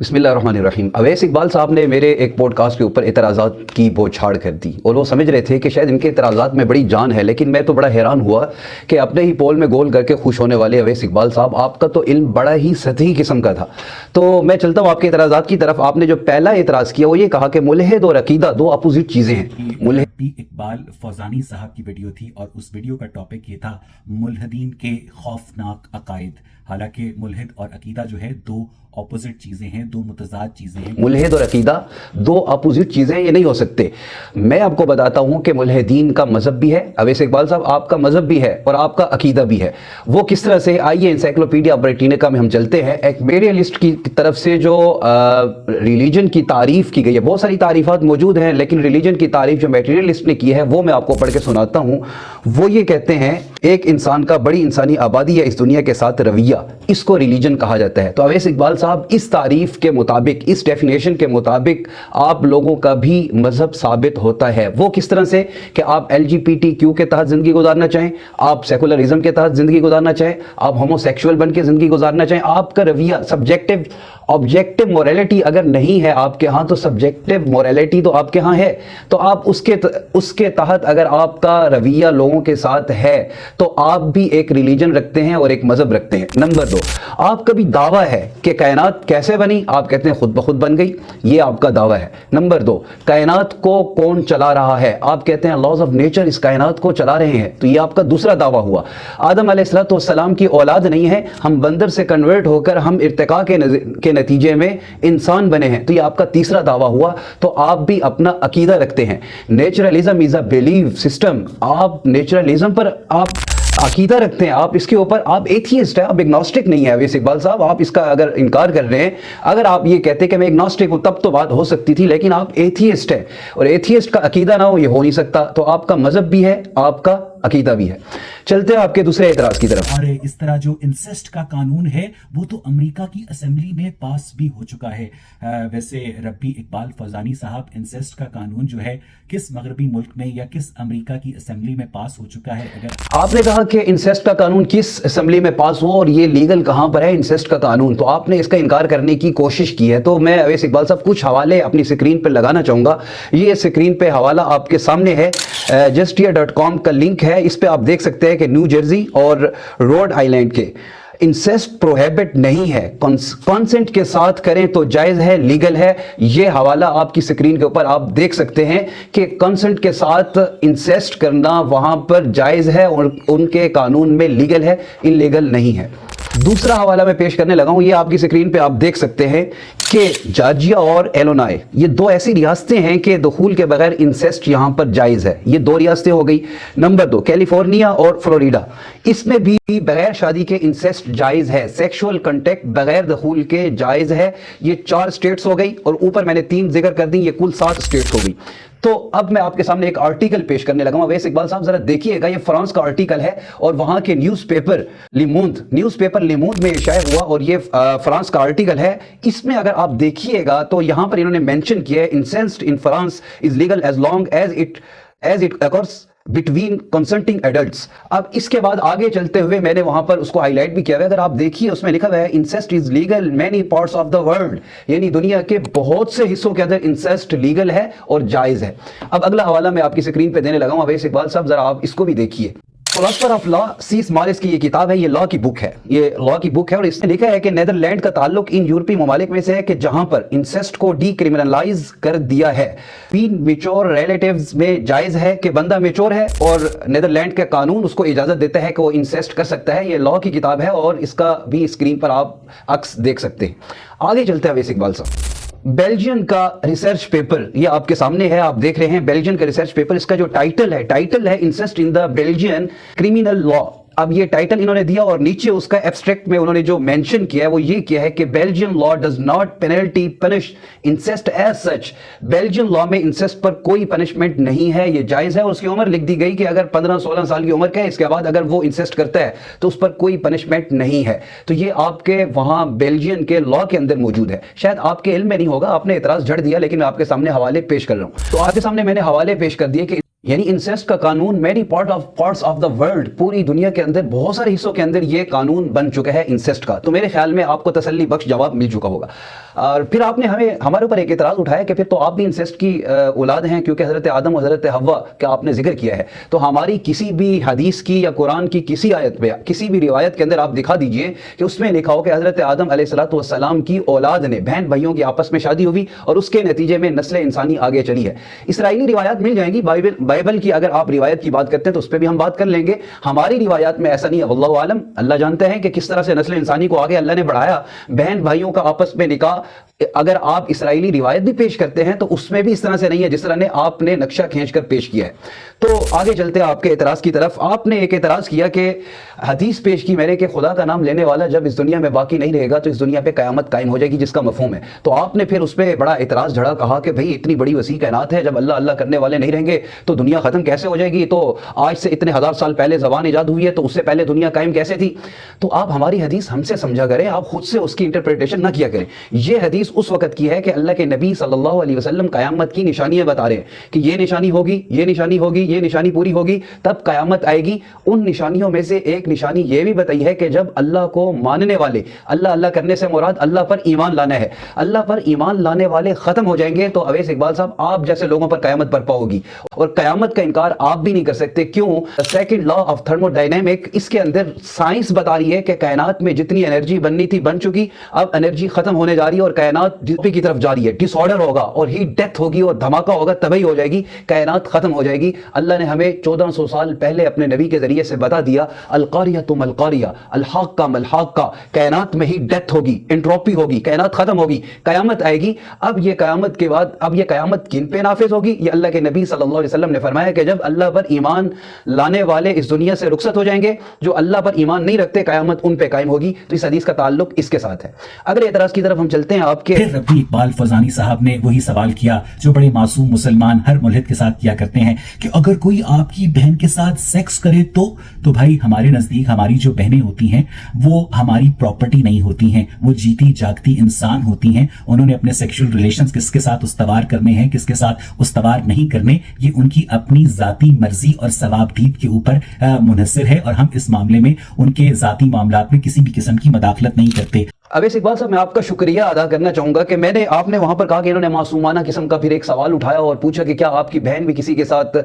बिस्मिल्लाहिर्रहमानिर्रहीम। अवैस इकबाल साहब ने मेरे एक पॉडकास्ट के ऊपर एतराज़ात की बौछार कर दी और वो समझ रहे थे कि शायद इनके एतराज़ात में बड़ी जान है, लेकिन मैं तो बड़ा हैरान हुआ कि अपने ही पोल में गोल करके खुश होने वाले अवैस इकबाल साहब, आपका तो इल्म बड़ा ही सतही किस्म का था। तो मैं चलता हूँ आपके एतराज़ात की तरफ। आपने जो पहला एतराज़ किया वो ये कहा कि मुल्हिद और अकीदा दो अपोजिट चीज़ें हैं। रब्बी इकबाल फौजानी साहब की वीडियो थी और उस वीडियो का टॉपिक ये था मुल्हिदीन के खौफनाक अकायद। हालांकि मुल्हिद और अकीदा जो है दो ऑपोजिट चीज़ें हैं, दो मुतज़ाद चीज़ें हैं। मुल्हिद और अकीदा दो अपोजिट चीज़ें हैं, ये नहीं हो सकते। मैं आपको बताता हूँ कि मुल्हिदीन का मज़हब भी है, अवैस इकबाल साहब आपका मज़हब भी है और आपका अकीदा भी है। वो किस तरह से, आइए एनसाइक्लोपीडिया ब्रिटानिका में हम चलते हैं। एक मटेरियलिस्ट की तरफ से जो रिलीजन की तारीफ़ की गई है, बहुत सारी तारीफ़ात मौजूद हैं, लेकिन रिलीजन की तारीफ़ जो मटेरियलिस्ट ने की है वो मैं आपको पढ़ के सुनाता हूँ। वो ये कहते हैं एक इंसान का बड़ी इंसानी आबादी है इस दुनिया के साथ रवैया, इसको रिलीजन कहा जाता है। तो अवैस इकबाल साहब इस तारीफ के मुताबिक, इस डेफिनेशन के मुताबिक आप लोगों का भी मजहब साबित होता है। वो किस तरह से कि आप LGBTQ के तहत जिंदगी गुजारना चाहें, आप सेकुलरिज्म के तहत जिंदगी गुजारना चाहें, आप होमोसेक्सुअल बन के जिंदगी गुजारना चाहें, आपका रवैया सब्जेक्टिव, ऑब्जेक्टिव मोरालिटी अगर नहीं है आपके यहाँ तो सब्जेक्टिव मोरालिटी तो आपके यहाँ है। तो आप उसके तहत अगर आपका रवैया लोगों के साथ है तो आप भी एक रिलीजन रखते हैं और एक मजहब रखते हैं। नंबर 2, आपका भी दावा है कि कायनात कैसे बनी, आप कहते हैं खुद ब खुद बन गई, ये आपका दावा है। नंबर 2, कायनात को कौन चला रहा है, आप कहते हैं लॉज ऑफ नेचर इस कायनात को चला रहे हैं, तो ये आपका दूसरा दावा हुआ। आदम अलैहिस्सलाम की औलाद नहीं है, हम बंदर से कन्वर्ट होकर हम इर्तिका के नतीजे में इंसान बने हैं, तो ये आपका तीसरा दावा हुआ। तो आप भी अपना अकीदा रखते हैं। Naturalism is a belief system, आप नेचुरलिज्म पर आप अकीदा रखते हैं, आप इसके ऊपर, आप एथियस्ट है, आप एग्नोस्टिक नहीं है। अवैस इकबाल साहब आप इसका अगर इनकार कर रहे हैं, अगर आप ये कहते कि मैं एग्नोस्टिक हूं तब तो बात हो सकती थी, लेकिन आप एथियस्ट है और एथियस्ट का अकीदा ना हो ये हो नहीं सकता। तो आपका मजहब भी है, आपका अकीदा भी है। चलते हैं आपके दूसरे एतराज की तरफ। और इस तरह जो इंसेस्ट का कानून है वो तो अमेरिका की असेंबली में पास भी हो चुका है। वैसे रब्बी इकबाल फौजानी साहब, इंसेस्ट का कानून जो है किस मगरबी मुल्क में या किस अमेरिका की असेंबली में पास हो चुका है? अगर आपने कहा कि इंसेस्ट का कानून किस असेंबली में पास हुआ और ये लीगल कहां पर है इंसेस्ट का कानून, तो आपने इसका इनकार करने की कोशिश की है। तो मैं अवैस इकबाल साहब कुछ हवाले अपनी स्क्रीन पर लगाना चाहूंगा। ये स्क्रीन पे हवाला आपके सामने है, justia.com का लिंक है, इस पे आप देख सकते हैं कि न्यू जर्सी और रोड आइलैंड के इंसेस्ट प्रोहिबिट नहीं है, कंसेंट के साथ करें तो जायज है, लीगल है। ये हवाला आपकी स्क्रीन के ऊपर आप देख सकते हैं कि कंसेंट के साथ इंसेस्ट करना वहां पर जायज है और उनके कानून में लीगल है, इलीगल नहीं है। दूसरा हवाला मैं पेश करने लगा हूं, ये आपकी स्क्रीन पे आप देख सकते हैं कि जॉर्जिया और इलिनॉय ये दो ऐसी रियासतें हैं कि दुखूल के बगैर इंसेस्ट यहां पर जायज है। ये दो रियासतें हो गई। नंबर 2, कैलिफोर्निया और फ्लोरिडा, इसमें भी बगैर शादी के इंसेस्ट जायज है, सेक्सुअल कांटेक्ट बगैर दुखूल के जायज है। ये 4 स्टेट्स हो गई और ऊपर मैंने 3 जिक्र कर दी, ये कुल 7 स्टेट्स हो गई। तो अब मैं आपके सामने एक आर्टिकल पेश करने लगा हूं। अवैस इकबाल साहब जरा देखिएगा, ये फ्रांस का आर्टिकल है और वहां के न्यूज़पेपर लिमोंद में शायद हुआ और ये फ्रांस का आर्टिकल है। इसमें अगर आप देखिएगा तो यहां पर इन्होंने मेंशन किया है incest in France is legal as long as it occurs between consenting adults. अब इसके बाद आगे चलते हुए मैंने वहां पर उसको हाईलाइट भी किया है। अगर आप देखिए उसमें लिखा हुआ है incest is legal many parts of the world, यानी दुनिया के बहुत से हिस्सों के अंदर इंसेस्ट लीगल है और जायज है। अब अगला हवाला मैं आपकी स्क्रीन पे देने लगा हूं अवैस इकबाल साहब, जरा आप इसको भी देखिए। Philosopher of law Cees Maris की ये किताब है, ये लॉ की बुक है, ये लॉ की बुक है और इसने लिखा है कि नीदरलैंड का ताल्लुक इन यूरोपीय ममालिक में से है कि जहां पर इंसेस्ट को डीक्रिमिनलाइज कर दिया है। बीइंग मैच्योर रिलेटिव्स में जायज है कि बंदा मैच्योर है और नीदरलैंड का कानून उसको इजाजत देता है कि वो इंसेस्ट कर सकता है। ये लॉ की किताब है और इसका भी स्क्रीन पर आप अक्स देख सकते हैं। आगे चलते हैं अवैस इकबाल साहब। बेल्जियन का रिसर्च पेपर ये आपके सामने है, आप देख रहे हैं बेल्जियन का रिसर्च पेपर। इसका जो टाइटल है incest in the Belgian criminal law. अब ये टाइटल इन्होंने दिया और नीचे उसका एब्स्ट्रैक्ट में उन्होंने जो मेंशन किया है वो ये किया है कि Belgian law does not penalty punish incest as such. Belgian law में इंसेस्ट पर कोई पनिशमेंट नहीं है, ये जायज है। और उसकी उम्र लिख दी गई कि अगर 15-16 साल की उम्र का है, इसके बाद अगर वो इंसेस्ट करता है तो उस पर कोई पनिशमेंट नहीं है। तो ये आपके वहां बेल्जियन के लॉ के अंदर मौजूद है। शायद आपके इल्म में नहीं होगा, आपने एतराज झड़ दिया, लेकिन मैं आपके सामने हवाले पेश कर रहा हूं। तो आपके सामने मैंने हवाले पेश कर दिए कि यानी इंसेस्ट का कानून many parts of the world, पूरी दुनिया के अंदर बहुत सारे हिस्सों के अंदर ये कानून बन चुका है इंसेस्ट का। तो मेरे ख्याल में आपको तसल्ली बख्श जवाब मिल चुका होगा। और फिर आपने हमारे ऊपर एक इतराज़ उठाया कि फिर तो आप भी इंसेस्ट की औलाद हैं, क्योंकि हज़रत आदम और हज़रत हव्वा का आपने जिक्र किया है। तो हमारी किसी भी हदीस की या कुरान की किसी आयत में, किसी भी रिवायत के अंदर आप दिखा दीजिए कि उसमें लिखा हो कि हज़रत आदम अलैहिस्सलातु वस्सलाम की औलाद ने, बहन भाइयों की आपस में शादी हुई और उसके नतीजे में नस्ल इंसानी आगे चली है। इसराइली रिवायात मिल जाएंगी, बाइबल की अगर आप रिवायत की बात करते हैं तो उस पर भी हम बात कर लेंगे। हमारी रिवायात में ऐसा नहीं है, वल्लाहु आलम, अल्लाह जानते हैं कि किस तरह से नस्ल इंसानी को आगे अल्लाह ने बढ़ाया। बहन भाइयों का आपस में निकाह अगर आप इसराइली रिवायत भी पेश करते हैं तो उसमें भी इस तरह से नहीं है जिस तरह ने आपने नक्शा खींचकर पेश किया है। तो आगे चलते हैं आपके एतराज की तरफ। आपने एक एतराज किया कि हदीस पेश की मैंने कि खुदा का नाम लेने वाला जब इस दुनिया में बाकी नहीं रहेगा तो इस दुनिया पे कयामत कायम हो जाएगी, जिसका मफहूम है। तो आपने फिर उस पर बड़ा एतराज झड़ा, कहा कि भाई इतनी बड़ी वसी कायनात है, जब अल्लाह अल्लाह करने वाले नहीं रहेंगे तो दुनिया खत्म कैसे हो जाएगी? तो आज से इतने हजार साल पहले ज़बान ईजाद हुई है तो उससे पहले दुनिया कायम कैसे थी? तो आप हमारी हदीस हमसे समझा करें, आप खुद से उसकी इंटरप्रिटेशन ना किया करें। ये हदीस उस वक्त की है कि अल्लाह के नबी सल्लल्लाहु अलैहि वसल्लम कयामत की निशानियां बता रहे हैं कि ये निशानी होगी, ये निशानी होगी, ये निशानी पूरी होगी, तब कयामत आएगी। उन निशानियों में से एक निशानी ये भी बताई है कि जब अल्लाह को मानने वाले, अल्लाह अल्लाह करने से मुराद अल्लाह पर ईमान लाना है, अल्लाह पर ईमान लाने वाले खत्म हो जाएंगे तो अवैस इकबाल साहब आप जैसे लोगों पर कयामत बर्पा होगी। और कयामत का इनकार आप भी नहीं कर सकते। क्यों? सेकंड लॉ ऑफ थर्मोडायनेमिक, इसके अंदर साइंस बता रही है कि कायनात में जितनी एनर्जी बननी थी बन चुकी, अब एनर्जी खत्म होने जा रही है और कायनात की तरफ जा रही है। डिसऑर्डर होगा और हीट डेथ होगी और धमाका होगा, तबाही हो जाएगी, कायनात खत्म हो जाएगी। अल्लाह ने हमें 1400 साल पहले अपने नबी के जरिए से बता दिया, अलकारियतु मलकारिया, अलहाक्का मलहाक्का, कायनात में ही डेथ होगी, एंट्रोपी होगी, कायनात खत्म होगी, कयामत आएगी। अब ये कयामत के बाद, अब ये कयामत किन पे नाफिज होगी? ये अल्लाह के नबी सल्लल्लाहु अलैहि वसल्लम ने फरमाया कि जब अल्लाह पर ईमान लाने वाले इस दुनिया से रुखसत हो जाएंगे, जो अल्लाह पर ईमान नहीं रखते कयामत उन पे कायम होगी। तो इस हदीस का ताल्लुक इसके साथ है। अगले एतराज की तरफ हम चलते हैं। आपके फिर रब्बी इकबाल फजानी साहब ने वही सवाल किया जो बड़े मासूम मुसलमान हर मुल्हिद के साथ किया करते हैं कि अगर कोई आपकी बहन के साथ सेक्स करे तो भाई हमारे नजदीक हमारी जो बहनें होती हैं वो हमारी प्रॉपर्टी नहीं होती हैं, वो जीती जागती इंसान होती हैं। उन्होंने अपने सेक्सुअल रिलेशंस किसके साथ उस्तवार करने हैं, किसके साथ उस्तवार नहीं करने, ये उनकी अपनी जाती मर्जी और सवाबदीद के ऊपर मुनहसर है और हम इस मामले में उनके जाती मामलात में किसी भी किस्म की मदाखलत नहीं करते। अवैस इकबाल साहब, मैं आपका शुक्रिया अदा करना चाहूंगा कि आपने वहां पर कहा कि इन्होंने मासूमाना किस्म का फिर एक सवाल उठाया और पूछा कि क्या आपकी बहन भी किसी के साथ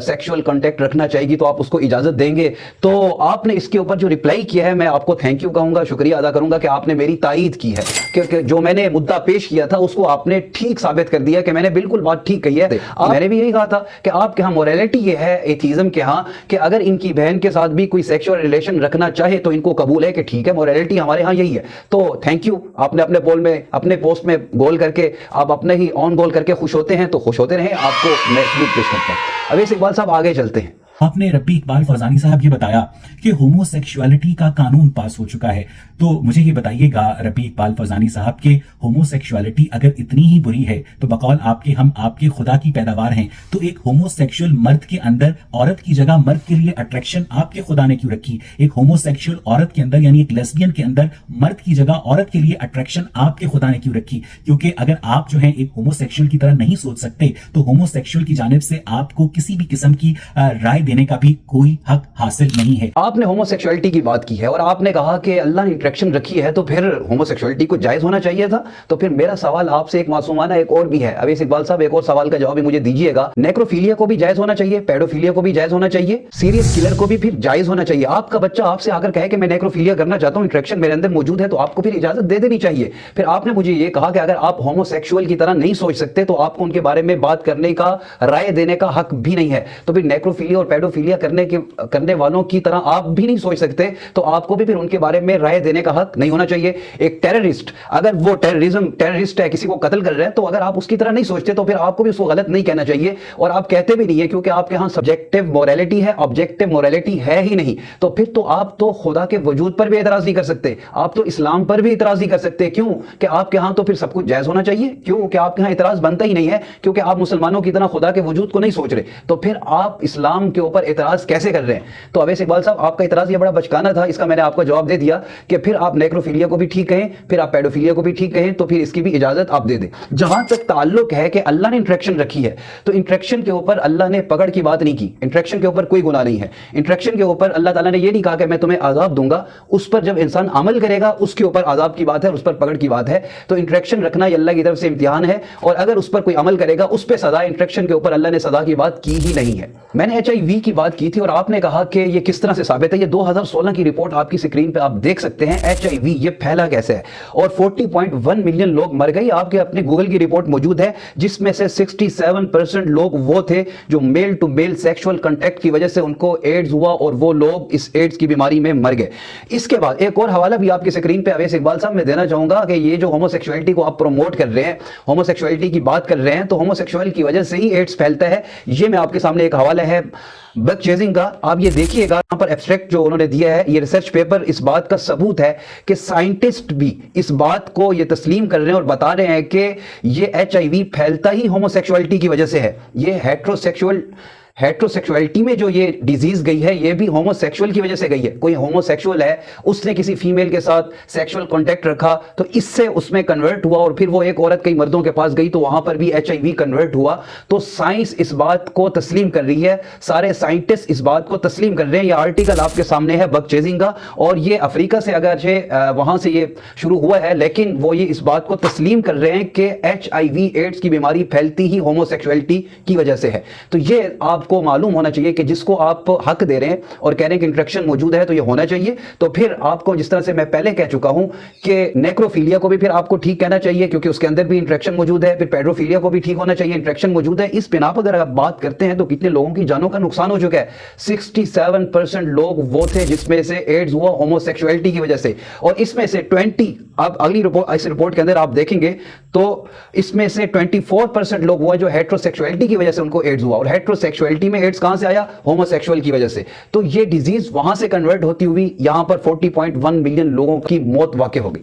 सेक्सुअल कांटेक्ट रखना चाहेगी तो आप उसको इजाजत देंगे? तो आपने इसके ऊपर जो रिप्लाई किया है मैं आपको थैंक यू कहूंगा, शुक्रिया अदा करूंगा कि आपने मेरी तायीद की है कि जो मैंने मुद्दा पेश किया था उसको आपने ठीक साबित कर दिया कि मैंने बिल्कुल बात ठीक कही है। मैंने भी यही कहा था कि आपके यहाँ मोरालिटी ये है एथीज्म के यहाँ कि अगर इनकी बहन के साथ भी कोई सेक्सुअल रिलेशन रखना चाहे तो इनको कबूल है कि ठीक है, मोरालिटी हमारे यहाँ यही है। तो थैंक यू, आपने अपने पोल में, अपने पोस्ट में गोल करके, आप अपने ही ऑन गोल करके खुश होते हैं तो खुश होते रहें। आपको मैं सलूट पेश करता हूं। अवैस इकबाल साहब आगे चलते हैं। आपने रब्बी इकबाल फरजानी साहब ये बताया कि होमोसेक्सुअलिटी का कानून पास हो चुका है, तो मुझे ये बताइएगा रब्बी इकबाल फरजानी साहब के होमोसेक्सुअलिटी अगर इतनी ही बुरी है तो बकौल आपके हम आपके खुदा की पैदावार हैं, तो एक होमोसेक्सुअल मर्द के अंदर औरत की जगह मर्द के लिए अट्रैक्शन आपके खुदा ने क्यों रखी? एक होमोसेक्सुअल औरत के अंदर यानी एक लेस्बियन के अंदर मर्द की जगह औरत के लिए अट्रैक्शन आपके खुदा ने क्यों रखी? क्योंकि अगर आप जो है एक होमोसेक्सुअल की तरह नहीं सोच सकते तो होमोसेक्सुअल की जानिब से आपको किसी भी किस्म की राय देने का भी कोई हक हासिल नहीं है। आपने होमोसेक्सुअलिटी की बात की है और आपने कहा कि अल्लाह ने इंट्रैक्शन रखी है तो फिर होमोसेक्सुअलिटी को जायज होना चाहिए था। तो फिर मेरा सवाल आपसे एक मासूमाना एक और भी है। अवैस इकबाल साहब, एक और सवाल का जवाब भी मुझे दीजिएगा। नेक्रोफिलिया को भी जायज होना चाहिए, पेडोफिलिया को भी जायज होना चाहिए, सीरियस किलर को भी फिर जायज होना चाहिए। आपका बच्चा आपसे आकर कहे कि मैं नेक्रोफिलिया करना चाहता हूं, इंट्रैक्शन मेरे अंदर मौजूद है, तो आपको फिर इजाजत दे देनी चाहिए। फिर आपने मुझे ये कहा कि अगर आप होमोसेक्सुअल की तरह नहीं सोच सकते तो आपको उनके बारे में बात करने का, राय देने का हक भी नहीं है। तो फिर नेक्रोफिलिया और पेडोफिलिया करने वालों की तरह आप भी नहीं सोच सकते तो आपको भी फिर उनके बारे में राय देने का हक नहीं होना चाहिए। एक टेररिस्ट, अगर वो टेररिस्ट है, किसी को कत्ल कर रहे हैं, तो अगर आप उसकी तरह नहीं सोचते तो फिर आपको भी उसको गलत नहीं कहना चाहिए। और आप कहते भी नहीं है क्योंकि आपके यहां सब्जेक्टिव मोरालिटी है, ऑब्जेक्टिव मोरालिटी है ही नहीं। तो फिर तो आप तो खुदा के वजूद पर भी एतराज नहीं कर सकते, आप तो इस्लाम पर भी एतराज नहीं कर सकते। क्यों कि आपके यहां तो फिर सब कुछ जायज होना चाहिए। क्यों कि आपके यहां एतराज बनता ही नहीं है, क्योंकि आप मुसलमानों की तरह खुदा के वजूद को नहीं सोच रहे। तो फिर आप इस्लाम के اوپر اعتراض कैसे कर रहे हैं। तो अवैस इकबाल साहब, आपका इतराज ये बड़ा बचकाना था, इसका मैंने आपको जवाब दे दिया कि फिर आप नेक्रोफिलिया को भी ठीक कहें, फिर आप पेडोफिलिया को भी ठीक कहें, तो फिर इसकी भी इजाजत आप दे दें। जहां तक ताल्लुक है कि अल्लाह ने इंट्रैक्शन रखी है, तो इंट्रैक्शन के ऊपर अल्लाह ने पकड़ की बात नहीं की, इंट्रैक्शन के ऊपर कोई गुनाह नहीं है। इंट्रैक्शन के ऊपर अल्लाह ताला ने ये नहीं कहा कि मैं तुम्हें आजाब दूंगा, उस पर जब इंसान अमल करेगा उसके ऊपर आजाब की बात है, उस पर पकड़ की बात है। तो इंट्रैक्शन रखना ये अल्लाह की तरफ से इम्तिहान है, और अगर उस पर कोई अमल करेगा उस पर सजा, इंट्रैक्शन के ऊपर अल्लाह ने सजा की बात की ही नहीं है। मैंने HIV की बात की थी और आपने कहा कि ये किस तरह से साबित है। ये 2016 की रिपोर्ट आपकी स्क्रीन पे आप देख सकते हैं। HIV ये फैला कैसे है, और 40.1 मिलियन लोग मर गए। आपके अपने गूगल की रिपोर्ट मौजूद है जिसमें से 67% लोग वो थे जो male to male sexual contact की वजह से उनको एड्स हुआ और वो लोग इस एड्स की बीमारी में मर गए। इसके बाद एक और हवाला भी आपकी स्क्रीन पे अवैस इकबाल साहब मैं देना चाहूंगा कि ये जो होमोसेक्सुअलिटी को आप प्रमोट कर रहे हैं, होमोसेक्सुअलिटी की बात कर रहे हैं, तो होमोसेक्सुअल की वजह से ही एड्स फैलता है। ये मैं आपके सामने एक हवाला है बग चेजिंग का, आप ये देखिएगा, यहाँ पर एब्स्ट्रैक्ट जो उन्होंने दिया है, ये रिसर्च पेपर इस बात का सबूत है कि साइंटिस्ट भी इस बात को ये तस्लीम कर रहे हैं और बता रहे हैं कि ये HIV फैलता ही होमोसेक्सुअलिटी की वजह से है। ये हेट्रोसेक्सुअलिटी में जो ये डिजीज गई है, ये भी होमोसेक्सुअल की वजह से गई है। कोई होमोसेक्सुअल है, उसने किसी फीमेल के साथ सेक्सुअल कांटेक्ट रखा, तो इससे उसमें कन्वर्ट हुआ, और फिर वो एक औरत कई मर्दों के पास गई तो वहां पर भी HIV कन्वर्ट हुआ। तो साइंस इस बात को तस्लीम कर रही है, सारे साइंटिस्ट इस बात को तस्लीम कर रहे हैं। ये आर्टिकल आपके सामने है बग चेजिंग का, और ये अफ्रीका से अगर वहां से ये शुरू हुआ है, लेकिन वो ये इस बात को तस्लीम कर रहे हैं कि HIV एड्स की बीमारी फैलती ही होमोसेक्सुअलिटी की वजह से है। तो ये आपको मालूम होना चाहिए कि जिसको आप हक दे रहे हैं और कह रहे हैं कि इंट्रैक्शन मौजूद है तो ये होना चाहिए, तो फिर आपको, जिस तरह से मैं पहले कह चुका हूं कि नेक्रोफिलिया को भी फिर आपको ठीक कहना चाहिए क्योंकि उसके अंदर भी इंट्रैक्शन मौजूद है। फिर पेडोफिलिया को भी ठीक होना चाहिए, इंट्रैक्शन मौजूद है। इस बिना पर अगर आप बात करते हैं तो कितने लोगों की जानों का नुकसान हो चुका है। 67% लोग वो थे जिसमें से एड्स हुआ होमोसेक्सुअलिटी की वजह से, और इसमें से 20, अब अगली रिपोर्ट, इस रिपोर्ट के अंदर आप देखेंगे तो इसमें से 24% लोग हुआ जो हेट्रोसेक्सुअलिटी की वजह से उनको एड्स हुआ, और हेट्रोसेक्सुअलिटी में एड्स कहां से आया, होमोसेक्सुअल की वजह से। तो ये डिजीज वहां से कन्वर्ट होती हुई यहां पर 40.1 मिलियन लोगों की मौत वाकई हो गई।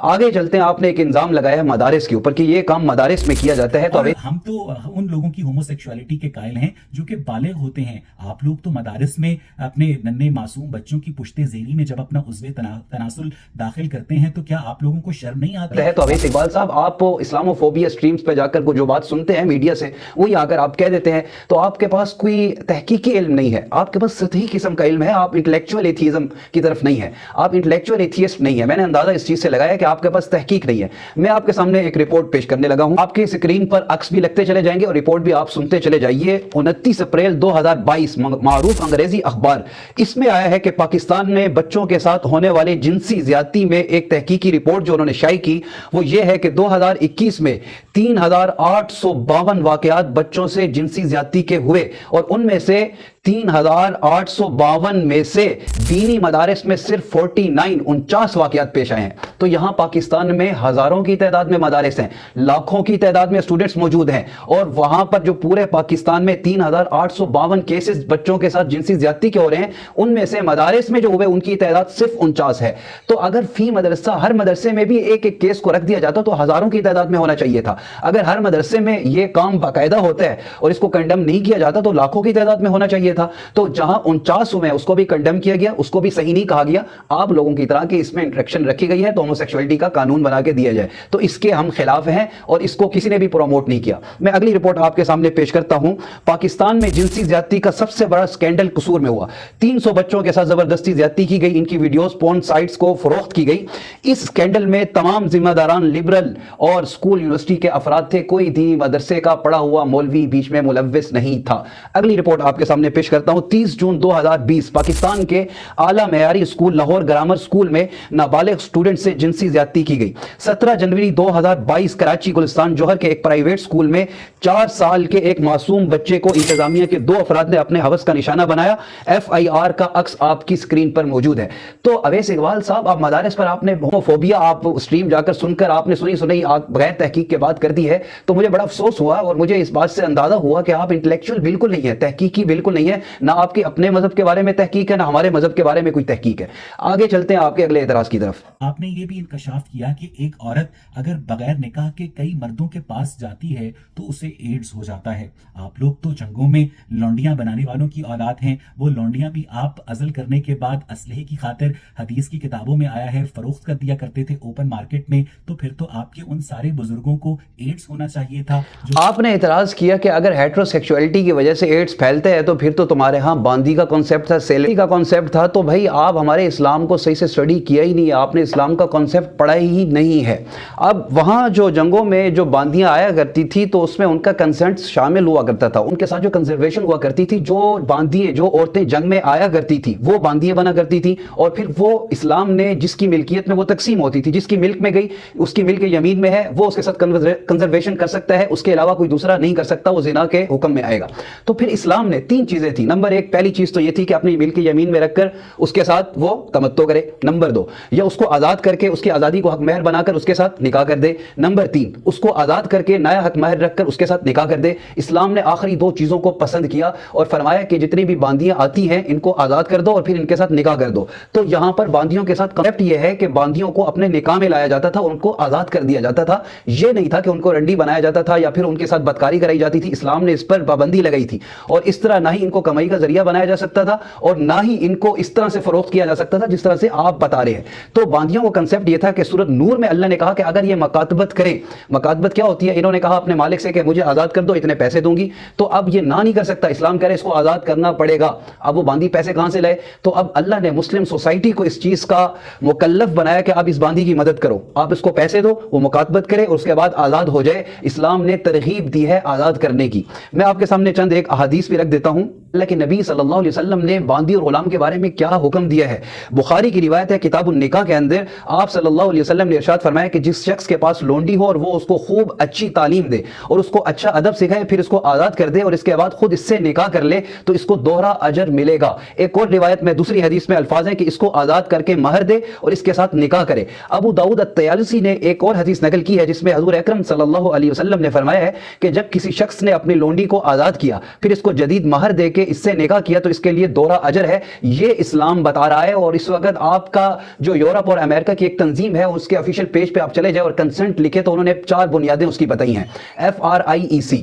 आगे चलते हैं, आपने एक इंजाम लगाया है मदारिस के ऊपर कि ये काम मदारिस में किया जाता है, तो हम तो उन लोगों की होमोसेक्सुअलिटी के कायल हैं जो कि बालिग होते हैं। आप लोग तो मदारिस में अपने नन्हे मासूम बच्चों की पुश्ते ज़ेरी में जब अपना उज़्वे तनासुल दाखिल करते हैं तो क्या आप लोगों को शर्म नहीं आती है? तो अवैस इकबाल साहब, आप इस्लामोफोबिया स्ट्रीम्स पे जाकर को जो बात सुनते हैं मीडिया से, वही आकर आप कह देते हैं, तो आपके पास कोई तहकीकी इल्म नहीं है, आपके पास सतही किस्म का इल्म है, आप इंटेलेक्चुअल एथियज्म की तरफ नहीं है, आप इंटेलेक्चुअल एथियस्ट नहीं है। मैंने अंदाजा इस चीज से लगाया कि आपके पास तहकीक नहीं है। मैं आपके सामने एक रिपोर्ट पेश करने लगा हूं, आपके स्क्रीन पर अक्स भी लगते चले जाएंगे और रिपोर्ट भी आप सुनते चले जाइए। 29 अप्रैल 2022 मारूफ अंग्रेजी अखबार, इसमें आया है कि पाकिस्तान में बच्चों के साथ होने वाले जिनसी ज्यादती में एक तहकीकी रिपोर्ट जो उन्होंने शायद की वो ये है कि 2021 में 3852 वाकयात बच्चों से जिनसी ज्यादती के हुए, और उनमें से 3852 में से दीनी मदारिस में सिर्फ 49 वाकयात पेश आए हैं। तो यहां पाकिस्तान में हजारों की तादाद में मदारिस हैं, लाखों की तादाद में स्टूडेंट्स मौजूद हैं, और वहां पर जो पूरे पाकिस्तान में 3852 केसेस बच्चों के साथ जिनसी ज्यादती के हो रहे हैं, उनमें से मदारिस में जो हुए उनकी तादाद सिर्फ 49 है। तो अगर फी मदरसा, हर मदरसे में भी एक एक केस को रख दिया जाता तो हजारों की तादाद में होना चाहिए था। अगर हर मदरसे में यह काम बाकायदा होता है और इसको कंडेम नहीं किया जाता तो लाखों की तादाद में होना चाहिए था। तो जहां 49 हुए उसको भी कंडेम किया गया, उसको भी सही नहीं कहा गया। आप लोगों की तरह कि इसमें इंट्रैक्शन रखी गई है तो होमोसेक्सुअलिटी का कानून बना के दिया जाए, तो इसके हम खिलाफ हैं और इसको किसी ने भी प्रमोट नहीं किया। मैं अगली रिपोर्ट आपके सामने पेश करता हूं। पाकिस्तान में जिनसी ज्यादती का सबसे बड़ा स्कैंडल कसूर में हुआ। 300 बच्चों के साथ जबरदस्ती ज्यादती की गई, इनकी वीडियोस पोर्न साइट्स को फरोख्त की गई। इस स्कैंडल में तमाम जिम्मेदारान लिबरल और स्कूल यूनिवर्सिटी के अफराद थे, कोई दीनी मदरसे का पढ़ा हुआ मौलवी बीच में मुलव्विस नहीं था। अगली रिपोर्ट आपके सामने पेश करता हूं। 30 जून 2020 पाकिस्तान के आला मेयारी स्कूल लाहौर ग्रामर स्कूल में नाबालिग स्टूडेंट से जिनसी ज्यादती की गई। 17 जनवरी 2022 कराची गुलिस्तान जौहर के एक प्राइवेट स्कूल में 4 साल के एक मासूम बच्चे को इंतजामिया के 2 अफराद ने अपने हवस का निशाना बनाया। FIR का अक्स आपकी स्क्रीन पर मौजूद है। तो अवैस इकबाल साहब, आप मदारिस पर आपने होमोफोबिया आप स्ट्रीम जाकर सुनकर आपने सुनी बगैर तहकीक के बात कर दी है, तो मुझे बड़ा अफसोस हुआ और मुझे इस बात से अंदाजा हुआ कि आप इंटेलेक्चुअल बिल्कुल नहीं है, तहकीकी बिल्कुल नहीं है। نہیں ہے, نہ آپ کے اپنے مذہب کے بارے میں تحقیق ہے, نہ ہمارے مذہب کے بارے میں کوئی تحقیق ہے. آگے چلتے ہیں آپ کے اگلے اعتراض کی طرف. آپ نے یہ بھی انکشاف کیا کہ ایک عورت اگر بغیر نکاح کے کئی مردوں کے پاس جاتی ہے تو اسے ایڈز ہو جاتا ہے. آپ لوگ تو جنگوں میں لونڈیاں بنانے والوں کی اولاد ہیں, وہ لونڈیاں بھی آپ عزل کرنے کے بعد اسلحے کی خاطر حدیث کی کتابوں میں آیا ہے فروخت کر دیا کرتے تھے اوپن مارکیٹ میں, تو پھر تو آپ کے ان سارے بزرگوں کو ایڈز ہونا چاہیے تھا. آپ نے اعتراض کیا کہ اگر ہیٹرو سیکشولیٹی کی وجہ سے ایڈز پھیلتے ہیں تو پھر تو تمہارے ہاں باندی کا کانسیپٹ تھا, سیلری کا کانسیپٹ تھا. تو بھائی آپ ہمارے اسلام کو صحیح سے اسٹڈی کیا ہی نہیں, آپ نے اسلام کا کانسیپٹ پڑھا ہی نہیں ہے. اب وہاں جو جنگوں میں جو باندیاں آیا کرتی تھی تو اس میں ان کا کنسنٹ شامل ہوا کرتا تھا, ان کے ساتھ جو کنزرویشن ہوا کرتی تھی, جو باندیاں جو عورتیں جنگ میں آیا کرتی تھی وہ باندیاں بنا کرتی تھی, اور پھر وہ اسلام نے جس کی ملکیت میں وہ تقسیم ہوتی تھی, جس کی ملک میں گئی اس کی ملک یمین میں ہے وہ اس کے ساتھ کنزرویشن کر سکتا ہے, اس کے علاوہ کوئی دوسرا نہیں کر سکتا, وہ زنا کے حکم میں آئے گا. تو پھر اسلام نے تین چیزیں تھی. نمبر ایک, پہلی چیز تو یہ تھی کہ اپنی ملک یمین میں رکھ کر اس کے ساتھ وہ تمتع کرے. نمبر دو, یا اس کو آزاد کر کے اس کی آزادی کو حق مہر بنا کر اس کے ساتھ نکاح کر دے. نمبر تین, اس کو آزاد کر کے نیا حق مہر رکھ کر اس کے ساتھ نکاح کر دے. اسلام نے آخری دو چیزوں کو پسند کیا اور فرمایا کہ جتنی بھی باندیاں آتی ہیں ان کو آزاد کر دو اور پھر ان کے ساتھ نکاح کر دو. تو یہاں پر باندیوں کے ساتھ کنسیپٹ یہ ہے کہ باندیوں کو اپنے نکاح میں لایا جاتا تھا, ان کو آزاد کر دیا جاتا تھا. یہ نہیں تھا کہ ان کو رنڈی بنایا جاتا تھا یا پھر ان کے ساتھ بدکاری کرائی جاتی تھی. اسلام نے اس پر پابندی لگائی تھی, اور اس طرح نہ ہی ان کو کمائی کا ذریعہ بنایا جا سکتا تھا اور نہ ہی ان کو اس طرح سے فروخت کیا جا سکتا تھا جس طرح سے آپ بتا رہے ہیں. تو باندیوں کا کنسیپٹ یہ تھا کہ سورۃ نور میں اللہ نے کہا کہ اگر یہ مکاتبت کریں, مکاتبت کیا ہوتی ہے, انہوں نے کہا اپنے مالک سے کہ مجھے آزاد کر دو, اتنے پیسے دوں گی. تو اب یہ نہ نہیں کر سکتا, اسلام کہہ رہے اس کو آزاد کرنا پڑے گا. اب وہ باندی پیسے کہاں سے لائے؟ تو اب اللہ نے مسلم سوسائٹی کو اس چیز کا مکلف بنایا کہ آپ اس باندی کی مدد کرو, آپ اس کو پیسے دو, وہ مکاتبت کرے اور اس کے بعد آزاد ہو جائے. اسلام نے ترغیب دی ہے آزاد کرنے کی. میں آپ کے سامنے چند ایک احادیث بھی رکھ دیتا ہوں. اللہ کے نبی صلی اللہ علیہ وسلم نے باندی اور غلام کے بارے میں کیا حکم دیا ہے. بخاری کی روایت ہے کتاب النکاح کے اندر, آپ صلی اللہ علیہ وسلم نے ارشاد فرمایا کہ جس شخص کے پاس لونڈی ہو اور وہ اس کو خوب اچھی تعلیم دے اور اس کو اچھا ادب سکھائے, پھر اس کو آزاد کر دے اور اس کے بعد خود اس سے نکاح کر لے تو اس کو دوہرا اجر ملے گا. ایک اور روایت میں دوسری حدیث میں الفاظ ہیں کہ اس کو آزاد کر کے مہر دے اور اس کے ساتھ نکاح کرے. ابو داؤد الطیالسی نے ایک اور حدیث نقل کی ہے جس میں حضور اکرم صلی اللہ علیہ وسلم نے فرمایا ہے کہ جب کسی شخص نے اپنی لونڈی کو آزاد کیا پھر اس کو جدید مہر دے کے اس سے نکاح کیا تو اس کے لیے دوہرا اجر ہے. یہ اسلام بتا رہا ہے. اور اس وقت آپ کا جو یورپ اور امریکہ کی ایک تنظیم ہے اس کے آفیشیل پیج پہ آپ چلے جائیں اور کنسنٹ لکھے تو انہوں نے 4 بنیادیں اس کی بتائی ہیں, FRIEC.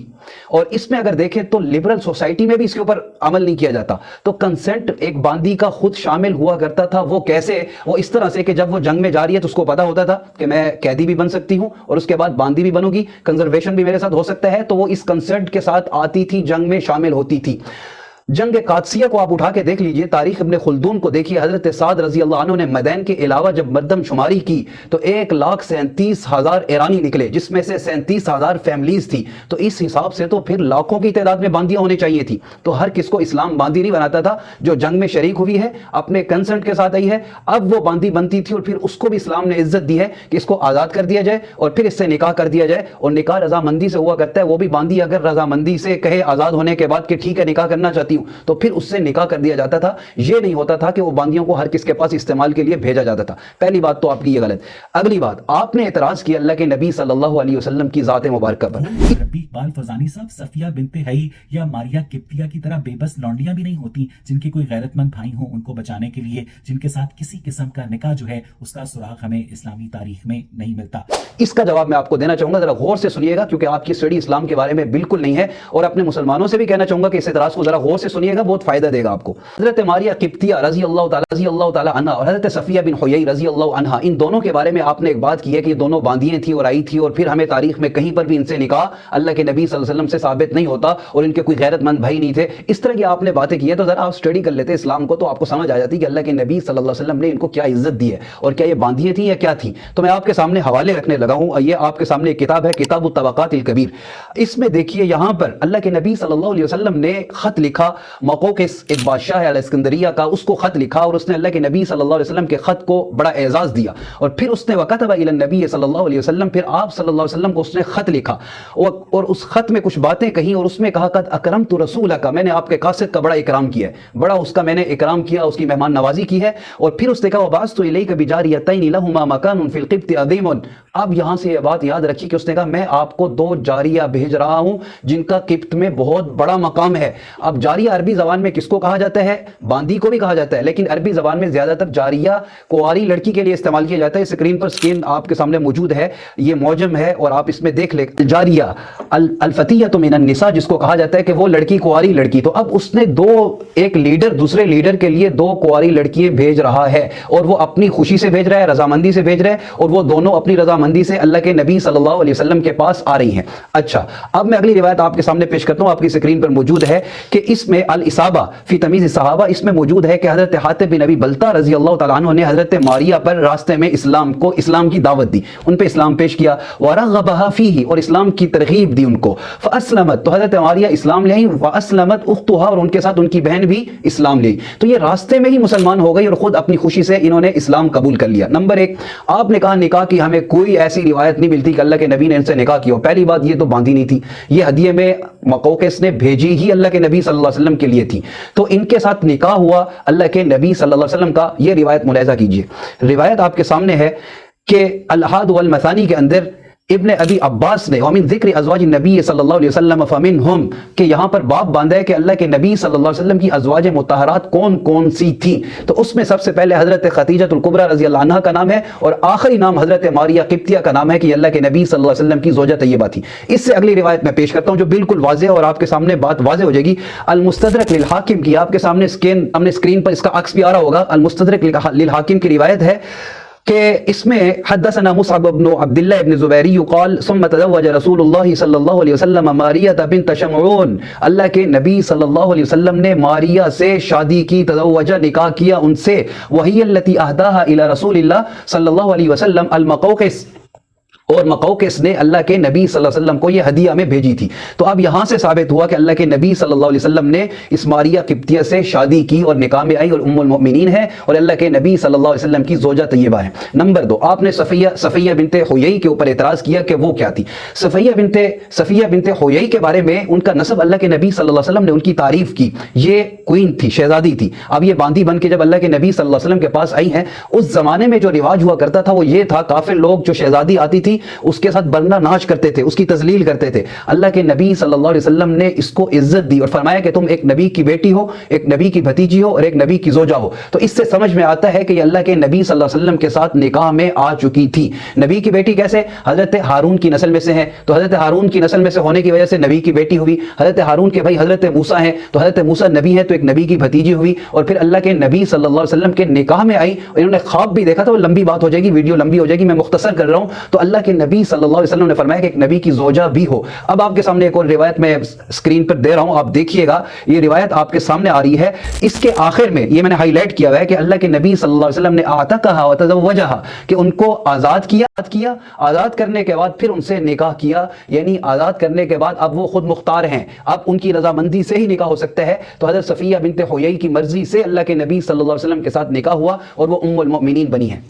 اور اس میں اگر دیکھیں تو لبرل سوسائٹی میں بھی اس کے اوپر عمل نہیں کیا جاتا. تو کنسنٹ ایک باندی کا خود شامل ہوا کرتا تھا. وہ کیسے؟ وہ اس طرح سے کہ جب وہ جنگ میں جا رہی ہے تو اس کو پتا ہوتا تھا کہ میں قیدی بھی بن سکتی ہوں اور اس کے بعد باندی بھی بنوں گی, کنزرویشن بھی میرے ساتھ ہو سکتا ہے. تو وہ اس کنسنٹ کے ساتھ آتی تھی, جنگ میں شامل ہوتی تھی. جنگ قادسیہ کو آپ اٹھا کے دیکھ لیجئے, تاریخ ابن خلدون کو دیکھیے, حضرت سعد رضی اللہ عنہ نے مدین کے علاوہ جب مردم شماری کی تو 1,37,000 ایرانی نکلے جس میں سے 37,000 فیملیز تھی. تو اس حساب سے تو پھر لاکھوں کی تعداد میں باندیاں ہونی چاہیے تھی. تو ہر کس کو اسلام باندی نہیں بناتا تھا. جو جنگ میں شریک ہوئی ہے اپنے کنسنٹ کے ساتھ آئی ہے اب وہ باندی بنتی تھی, اور پھر اس کو بھی اسلام نے عزت دی ہے کہ اس کو آزاد کر دیا جائے اور پھر اس سے نکاح کر دیا جائے. اور نکاح رضامندی سے ہوا کرتا ہے. وہ بھی باندی اگر رضامندی سے کہے آزاد ہونے کے بعد کہ ٹھیک ہے نکاح کرنا چاہتی ہوں تو پھر اس سے نکاح کر دیا جاتا تھا. یہ نہیں ہوتا تھا کہ وہ باندیوں کو ہر کس کے پاس استعمال کے لیے بھیجا جاتا تھا. پہلی بات تو آپ کی یہ غلط. اگلی بات, آپ نے اعتراض کیا اللہ کے نبی صلی اللہ علیہ وسلم کی ذات مبارکہ پر. ربی اقبال فضانی صاحب, صفیہ بنت حیی یا ماریا قبطیہ کی طرح بے بس لونڈیاں بھی نہیں ہوتی جن کے کوئی غیرت مند بھائی ہوں ان کو بچانے کے لیے, جن کے ساتھ کسی قسم کا نکاح جو ہے اس کا سراغ ہمیں اسلامی تاریخ میں نہیں ملتا. اس کا جواب میں آپ کو دینا چاہوں گا, ذرا غور سے سنیے گا کیونکہ آپ کی اسٹڈی اسلام کے بارے میں بالکل نہیں ہے. اور اپنے مسلمانوں سے بھی کہنا چاہوں گا کہ اس اعتراض کو ذرا غور سے سنیے گا, بہت فائدہ دے گا آپ کو. حضرت ماریا قبطیہ رضی اللہ تعالی عنہا اور حضرت صفیہ بن حیی رضی اللہ عنہا, ان دونوں کے بارے میں آپ نے ایک بات کی ہے کہ یہ دونوں باندیاں تھیں اور آئی تھی, اور پھر ہمیں تاریخ میں کہیں پر بھی ان سے نکاح اللہ کے نبی صلی اللہ علیہ وسلم سے ثابت نہیں ہوتا اور ان کے کوئی غیرت مند بھائی نہیں تھے. اس طرح کی آپ نے باتیں کی ہے. تو ذرا آپ اسٹڈی کر لیتے اسلام کو تو آپ کو سمجھ آ جاتی کہ اللہ کے نبی صلی اللہ علیہ وسلم نے ان کو کیا عزت دی ہے اور کیا یہ باندیاں تھیں یا کیا تھیں. تو میں آپ کے سامنے حوالے رکھنے لگا ہوں. یہ آپ کے سامنے ایک کتاب ہے, کتاب الطبقات الکبیر. اس میں دیکھیے یہاں پر اللہ کے نبی صلی اللہ علیہ وسلم نے خط لکھا, مقوقس ایک بادشاہ ہے الاسکندریہ کا, اس کو خط لکھا اور اس نے اللہ کے نبی صلی اللہ علیہ وسلم کے خط کو بڑا اعزاز دیا. اور پھر اس نے وکتب الی النبی صلی اللہ علیہ وسلم, پھر آپ صلی اللہ علیہ وسلم کو اس نے خط لکھا اور اس خط میں کچھ باتیں کہیں اور اس میں کہا قد اکرمت رسولک, میں نے آپ کے قاصد کا بڑا اکرام کیا ہے, بڑا اس کا میں نے اکرام کیا, اس کی مہمان نوازی کی ہے. اور پھر اس نے کہا وبعثت الیک بجاریتین لہما مکان فی القبط عظیم. اب یہاں سے یہ بات یاد رکھی کہ اس نے کہا میں آپ کو 2 جاریہ بھیج رہا ہوں جن کا قبط میں بہت بڑا مقام ہے. اب جاریہ जारिया अरबी जबान में किसको कहा जाता है? बांदी को भी कहा जाता है, लेकिन अरबी जबान में ज्यादातर जारिया कुंवारी लड़की के लिए इस्तेमाल किया जाता है। स्क्रीन आपके सामने मौजूद है, ये मौजम है और आप इसमें देख ले। जारिया अल-फतिय्यतु मिनन निसा, जिसको कहा जाता है कि वो लड़की कुंवारी लड़की। तो अब उसने एक लीडर दूसरे लीडर के लिए 2 कुंवारी लड़कियां भेज रहा है और वो अपनी खुशी से भेज रहा है, रजामंदी से भेज रहा है, और वो दोनों अपनी रजामंदी से अल्लाह के नबी सल्लल्लाहु अलैहि वसल्लम के पास आ रही हैं। अच्छा, अब मैं अगली रिवायत आपके सामने पेश करता हूं, आपकी स्क्रीन पर मौजूद है कि इसमें अल इसाबा फी तमीज़ सहाबा, इसमें मौजूद है कि हजरत हातिब बिन अबी बल्ता रजी अल्लाह तआला अन्हु ने हजरत मारिया पर रास्ते में इस्लाम की दावत दी, उन पे इस्लाम पेश किया। वरग़बहा फीही, और इस्लाम की तरगीब दी उनको। फ़अस्लमत, तो हजरत मारिया इस्लाम ले आई। वअस्लमत उख्तुहा, और उनके साथ उनकी बहन भी इस्लाम ले आई। तो ये रास्ते में ही मुसलमान हो गई और खुद अपनी खुशी से इन्होंने इस्लाम कबूल कर लिया। नंबर 1, आपने कहा निकाह की हमें कोई ऐसी रिवायत नहीं मिलती कि अल्लाह के नबी ने इनसे निकाह किया। पहली बात, ये तो बांधी नहीं थी, ये हदिये में मकौकिस ने भेजी ही अल्लाह के नबी सल्लल्लाहु अलैहि वसल्लम के लिए थी। तो इनके साथ निकाह हुआ अल्लाह के नबी सल्लल्लाहु अलैहि वसल्लम का। ये रिवायत मुलाहिजा कीजिए। रिवायत आपके सामने है कि अल-अहद वल मसानी के अंदर इब्न अबी अब्बास ने वमिन ज़िक्र अज़वाज नबी सल्लल्लाहु अलैहि वसल्लम फमिनहुम, कि यहाँ पर बाब बांधा है कि अल्लाह के नबी सल्लल्लाहु अलैहि वसल्लम की अज़वाज मुतहरात कौन कौन सी थी। तो उसमें सबसे पहले हज़रत खदीजतुल कुबरा रज़ी अल्लाह अन्हा का नाम है और आखिरी नाम हज़रत मारिया क़िब्तिया का नाम है कि अल्लाह के नबी सल्लल्लाहु अलैहि वसल्लम की ज़ौजा तैयबा थी। इससे अगली रिवायत मैं पेश करता हूँ जो बिल्कुल वाज़ेह और आपके सामने बात वाज़ेह हो जाएगी। अल-मुस्तदरक लिल हाकिम की, आपके सामने स्क्रीन पर इसका अक्स भी आ रहा होगा। अल-मुस्तदरक लिल हाकिम की रिवायत है कि इसमें हद्दसना मुसअब इब्न अब्दुल्लाह इब्न ज़ुबैरी क़ाल सुम्मा तज़व्वज रसूलुल्लाह सल्लल्लाहु अलैहि वसल्लम मारिया बिन्त शमऊन, अल्लाह के नबी सल्लल्लाहु अलैहि वसल्लम ने मारिया से शादी की, तज़व्वजा निकाह किया उनसे। वही अल्लती अहदाहा इला रसूलिल्लाह सल्लल्लाहु अलैहि वसल्लम अल-मक़ौक़िस, और मकौकिस ने अल्लाह के नबी सल्लल्लाहु अलैहि वसल्लम को ये हदिया में भेजी थी। तो अब यहां से साबित हुआ कि अल्लाह के नबी सल्लल्लाहु अलैहि वसल्लम ने इस मारिया क़िब्तिया से शादी की और निकाह में आई और उम्मुल मोमिनीन है और अल्लाह के नबी सल्लल्लाहु अलैहि वसल्लम की ज़ौजा तैयबा है। नंबर 2, आपने सफ़िया बिनते हुयई के ऊपर एतराज़ किया कि वो क्या थी। सफ़िया बिनते हुयई के बारे में उनका नसब अल्लाह के नबी सल्लल्लाहु अलैहि वसल्लम ने उनकी तारीफ की। ये क्वीन थी, शहजादी थी। अब ये बांदी बन के जब अल्लाह के नबी सल्लल्लाहु अलैहि वसल्लम के पास आई हैं, उस जमाने में जो रिवाज हुआ करता था वो ये था, काफिर लोग जो शहजादी आती थी उसके साथ बरना नाच करते थे, उसकी तजलील करते थे। अल्लाह के नबी सल्लल्लाहु अलैहि वसल्लम ने इसको इज्जत दी और फरमाया कि तुम एक नबी की बेटी हो, एक नबी की भतीजी हो और एक नबी की ज़ौजा हो। तो इससे समझ में आता है कि अल्लाह के नबी सल्लल्लाहु अलैहि वसल्लम के साथ निकाह में आ चुकी थी। नबी की बेटी कैसे? हजरत हारून की नस्ल में से है, तो हजरत हारून की नस्ल में से होने की वजह से नबी की बेटी हुई। हजरत हारून के भाई हजरत मूसा हैं, तो हजरत मूसा नबी है तो एक नबी की भतीजी हुई। और फिर अल्लाह के नबी सल्लल्लाहु अलैहि वसल्लम के निकाह में आई और इन्होंने ख्वाब भी देखा था। वो लंबी बात हो जाएगी, वीडियो लंबी हो जाएगी, मैं मुख्तसर कर रहा हूं। तो अल्लाह के नबी सल्लल्लाहु अलैहि वसल्लम ने फरमाया कि एक नबी की ज़ौजा भी हो। अब आपके सामने एक और रिवायत मैं स्क्रीन पर दे रहा हूं, आप देखिएगा। ये रिवायत आपके सामने आ रही है, इसके आखिर में ये मैंने हाईलाइट किया हुआ है कि अल्लाह के नबी सल्लल्लाहु अलैहि वसल्लम ने आतक़हा व तज़व्वजहा, कि उनको आज़ाद किया, आज़ाद करने के बाद फिर उनसे निकाह किया। यानी आज़ाद करने के बाद अब वो खुद मुख्तार हैं, अब उनकी रजामंदी से ही निकाह हो सकता है। तो हज़रत सफ़िया बिनते हुयई की मर्जी से अल्लाह के नबी सल्लल्लाहु अलैहि वसल्लम के साथ निकाह हुआ और वो उम्मुल मोमिनीन बनी है।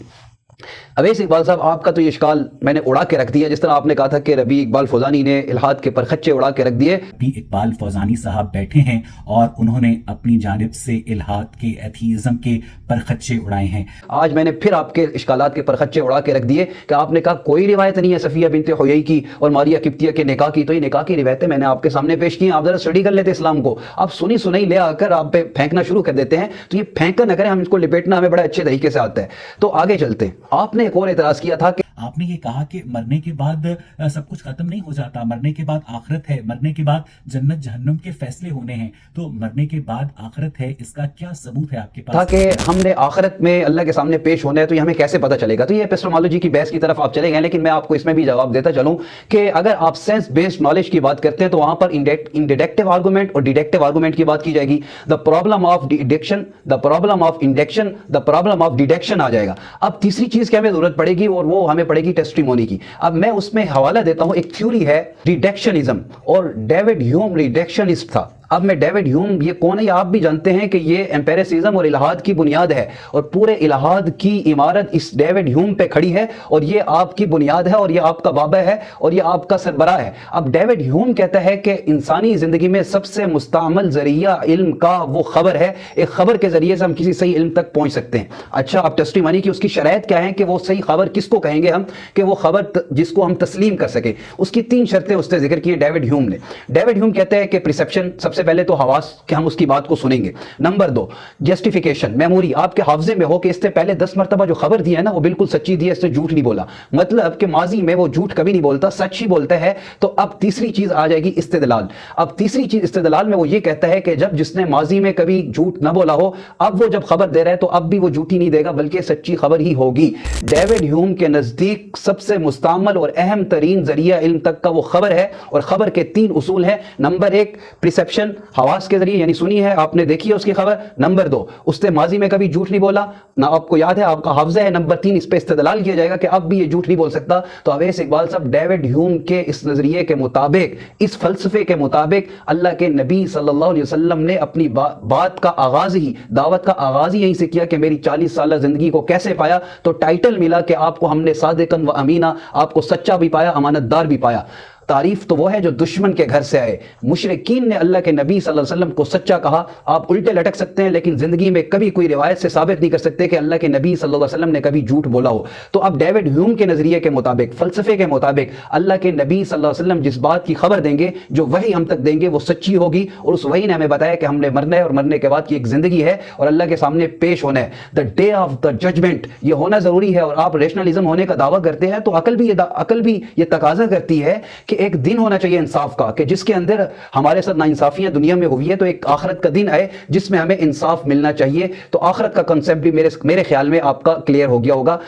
अवैस इकबाल साहब, आपका तो ये इश्काल मैंने उड़ा के रख दिया, जिस तरह आपने कहा था कि रबी इकबाल फौजानी ने इल्हाद के परखच्चे उड़ा के रख दिए। रबी इकबाल फौजानी साहब बैठे हैं और उन्होंने अपनी जानिब से इल्हाद के, एथीज़म के परखच्चे उड़ाए हैं। आज मैंने फिर आपके इश्कालात के परखच्चे उड़ा के रख दिए कि आपने कहा कोई रिवायत नहीं है सफ़िया बिनते हुयई की और मारिया क़िब्तिया के निकाह की। तो ये निकाह की रिवायतें मैंने आपके सामने पेश की, आप जरा स्टडी कर लेते इस्लाम को। आप सुनी सुनाई ले आकर आप पे फेंकना शुरू कर देते हैं, तो ये फेंक कर न करें, हम इसको लिपेटना हमें बड़े अच्छे तरीके से आता है। तो आगे चलते, आपने एक और एतराज़ किया था कि आपने ये कहा कि मरने के बाद सब कुछ खत्म नहीं हो जाता, मरने के बाद आखिरत है, मरने के बाद जन्नत जहन्नम के फैसले होने हैं। तो मरने के बाद आखिरत है, इसका क्या सबूत है आपके पास? ताकि हमने आखिरत में अल्लाह के सामने पेश होना है तो ये हमें कैसे पता चलेगा? तो ये एपिस्टेमोलॉजी की बहस की तरफ आप चले गए, लेकिन मैं आपको इसमें भी जवाब देता चलूं कि अगर आप सेंस बेस्ड नॉलेज की बात करते हैं तो वहां पर इंडिडक्टिव आर्गुमेंट और डिडक्टिव आर्गुमेंट की बात की जाएगी। The problem of deduction, the problem of induction, the problem of deduction आ जाएगा। अब तीसरी चीज की हमें जरूरत पड़ेगी और वो हमें पड़ेगी टेस्टिमोनी की। अब मैं उसमें हवाला देता हूं, एक थ्योरी है रिडक्शनिज्म और डेविड ह्यूम रिडक्शनिस्ट था। अब मैं डेविड ह्यूम ये कौन है आप भी जानते हैं कि ये एम्पेरिसिज्म और इलाहाद की बुनियाद है और पूरे इलाहाद की इमारत इस डेविड ह्यूम पे खड़ी है और ये आपकी बुनियाद है और ये आपका बाबा है और ये आपका सरबराह है। अब डेविड ह्यूम कहता है कि इंसानी जिंदगी में सबसे मुस्तअमल जरिया इल्म का वो खबर है, एक खबर के जरिए से हम किसी सही इल्म तक पहुंच सकते हैं। अच्छा, अब टेस्टिमनी की उसकी शराइत क्या है कि वो सही खबर किसको कहेंगे हम, कि वो खबर जिसको हम तस्लीम कर सके। उसकी 3 शर्तें उसने जिक्र की डेविड ह्यूम ने। डेविड ह्यूम कहते हैं कि प्रिसेप्शन سے پہلے تو حواس کہ ہم اس کی بات کو سنیں گے. نمبر 2 جسٹیفیکیشن, میموری آپ کے حافظے میں ہو کہ اس سے پہلے 10 مرتبہ جو خبر دی ہے نا وہ بالکل سچی دی ہے, اس سے جھوٹ نہیں بولا, مطلب کہ ماضی میں وہ جھوٹ کبھی نہیں بولتا, سچ ہی بولتا ہے. تو اب تیسری چیز آ جائے گی استدلال. اب تیسری چیز استدلال میں وہ یہ کہتا ہے کہ جب جس نے ماضی میں کبھی جھوٹ نہ بولا ہو, اب وہ جب خبر دے رہا ہے تو اب بھی وہ جھوٹی نہیں دے گا بلکہ سچی خبر ہی ہوگی. ڈیوڈ ہیوم کے نزدیک سب سے مستعمل اور اہم ترین ذریعہ علم تک کا وہ خبر ہے, اور خبر کے 3 اصول ہیں. نمبر 1 پرسیپشن, حواس کے ذریعے, یعنی سنی ہے آپ نے, دیکھی ہے اس کی خبر. نمبر 2 اس نے ماضی میں کبھی جھوٹ نہیں بولا, نہ آپ کو یاد ہے, آپ کا حافظہ ہے. نمبر 3 اس پہ استدلال کیا جائے گا کہ اب بھی یہ جھوٹ نہیں بول سکتا. تو اویس اقبال صاحب ڈیوڈ ہیوم کے اس نظریے کے مطابق, اس فلسفے کے مطابق اللہ کے نبی صلی اللہ علیہ وسلم نے اپنی بات کا آغاز ہی, دعوت کا آغاز ہی یہیں سے کیا کہ میری 40 سالہ زندگی کو کیسے پایا. تو ٹائٹل ملا کہ آپ کو ہم نے صادقاً و امینہ, آپ کو سچا بھی پایا, امانت دار بھی پایا. تعریف تو وہ ہے جو دشمن کے گھر سے آئے. مشرکین نے اللہ کے نبی صلی اللہ علیہ وسلم کو سچا کہا. آپ الٹے لٹک سکتے ہیں لیکن زندگی میں کبھی کوئی روایت سے ثابت نہیں کر سکتے کہ اللہ کے نبی صلی اللہ علیہ وسلم نے کبھی جھوٹ بولا ہو. تو اب ڈیوڈ ہیوم کے نظریے کے مطابق, فلسفے کے مطابق, اللہ کے نبی صلی اللہ علیہ وسلم جس بات کی خبر دیں گے, جو وحی ہم تک دیں گے, وہ سچی ہوگی. اور اس وحی نے ہمیں بتایا کہ ہم نے مرنا ہے اور مرنے کے بعد کی ایک زندگی ہے اور اللہ کے سامنے پیش ہونا ہے. The day of the judgment, یہ ہونا ضروری ہے. اور آپ ریشنلزم ہونے کا دعویٰ کرتے ہیں تو عقل بھی یہ تقاضا کرتی ہے کہ ایک دن ہونا چاہیے انصاف کا, کہ جس کے اندر ہمارے ساتھ ناانصافیاں دنیا میں ہوئی ہے تو ایک آخرت کا دن آئے جس میں ہمیں انصاف ملنا چاہیے. تو آخرت کا کنسیپٹ بھی میرے خیال میں آپ کا کلیئر ہو گیا ہوگا.